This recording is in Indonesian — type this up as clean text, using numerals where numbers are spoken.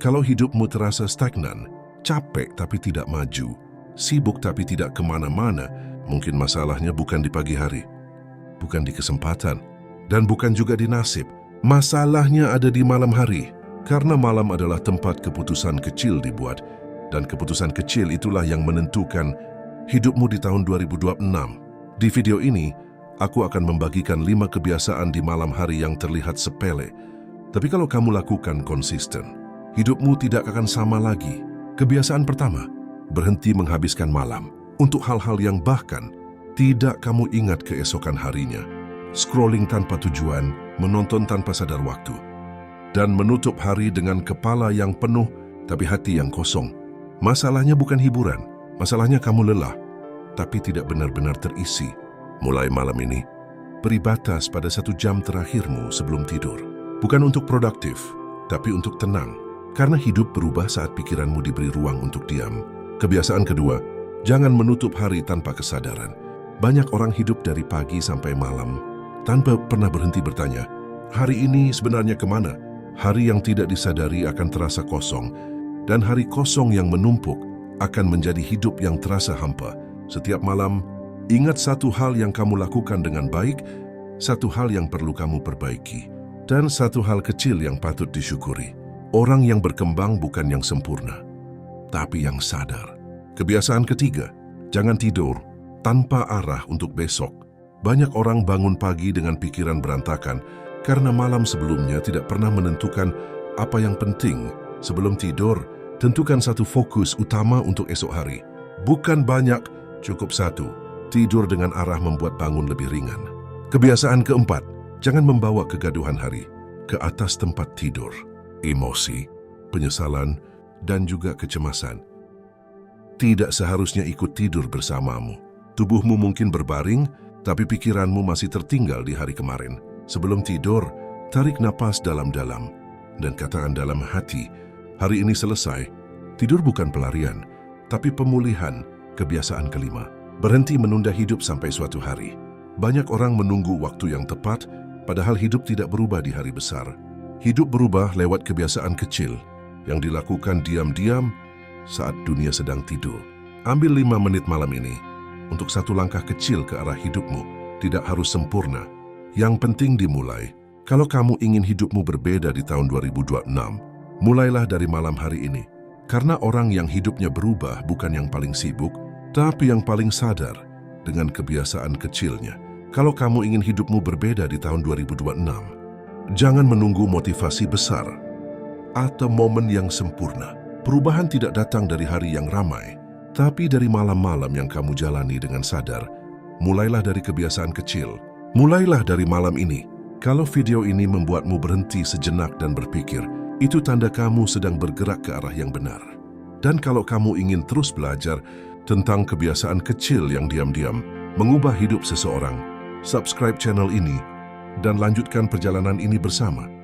Kalau hidupmu terasa stagnan, capek tapi tidak maju, sibuk tapi tidak kemana-mana, mungkin masalahnya bukan di pagi hari, bukan di kesempatan, dan bukan juga di nasib. Masalahnya ada di malam hari, karena malam adalah tempat keputusan kecil dibuat, dan keputusan kecil itulah yang menentukan hidupmu di tahun 2026. Di video ini, aku akan membagikan 5 kebiasaan di malam hari yang terlihat sepele, tapi kalau kamu lakukan konsisten, hidupmu tidak akan sama lagi. Kebiasaan pertama, berhenti menghabiskan malam untuk hal-hal yang bahkan tidak kamu ingat keesokan harinya. Scrolling tanpa tujuan, menonton tanpa sadar waktu, dan menutup hari dengan kepala yang penuh tapi hati yang kosong. Masalahnya bukan hiburan, masalahnya kamu lelah tapi tidak benar-benar terisi. Mulai malam ini, beri batas pada 1 jam terakhirmu sebelum tidur. Bukan untuk produktif, tapi untuk tenang. Karena hidup berubah saat pikiranmu diberi ruang untuk diam. Kebiasaan kedua, jangan menutup hari tanpa kesadaran. Banyak orang hidup dari pagi sampai malam tanpa pernah berhenti bertanya, hari ini sebenarnya kemana? Hari yang tidak disadari akan terasa kosong, dan hari kosong yang menumpuk akan menjadi hidup yang terasa hampa. Setiap malam, ingat satu hal yang kamu lakukan dengan baik, satu hal yang perlu kamu perbaiki, dan satu hal kecil yang patut disyukuri. Orang yang berkembang bukan yang sempurna, tapi yang sadar. Kebiasaan ketiga, jangan tidur tanpa arah untuk besok. Banyak orang bangun pagi dengan pikiran berantakan karena malam sebelumnya tidak pernah menentukan apa yang penting. Sebelum tidur, tentukan satu fokus utama untuk esok hari. Bukan banyak, cukup satu. Tidur dengan arah membuat bangun lebih ringan. Kebiasaan keempat, jangan membawa kegaduhan hari ke atas tempat tidur. Emosi, penyesalan, dan juga kecemasan tidak seharusnya ikut tidur bersamamu. Tubuhmu mungkin berbaring, tapi pikiranmu masih tertinggal di hari kemarin. Sebelum tidur, tarik napas dalam-dalam dan katakan dalam hati, hari ini selesai. Tidur bukan pelarian, tapi pemulihan. Kebiasaan kelima, berhenti menunda hidup sampai suatu hari. Banyak orang menunggu waktu yang tepat, padahal hidup tidak berubah di hari besar. Hidup berubah lewat kebiasaan kecil yang dilakukan diam-diam saat dunia sedang tidur. Ambil 5 menit malam ini untuk satu langkah kecil ke arah hidupmu. Tidak harus sempurna, yang penting dimulai. Kalau kamu ingin hidupmu berbeda di tahun 2026, mulailah dari malam hari ini. Karena orang yang hidupnya berubah bukan yang paling sibuk, tapi yang paling sadar dengan kebiasaan kecilnya. Kalau kamu ingin hidupmu berbeda di tahun 2026, jangan menunggu motivasi besar atau momen yang sempurna. Perubahan tidak datang dari hari yang ramai, tapi dari malam-malam yang kamu jalani dengan sadar. Mulailah dari kebiasaan kecil. Mulailah dari malam ini. Kalau video ini membuatmu berhenti sejenak dan berpikir, itu tanda kamu sedang bergerak ke arah yang benar. Dan kalau kamu ingin terus belajar tentang kebiasaan kecil yang diam-diam mengubah hidup seseorang, subscribe channel ini dan lanjutkan perjalanan ini bersama.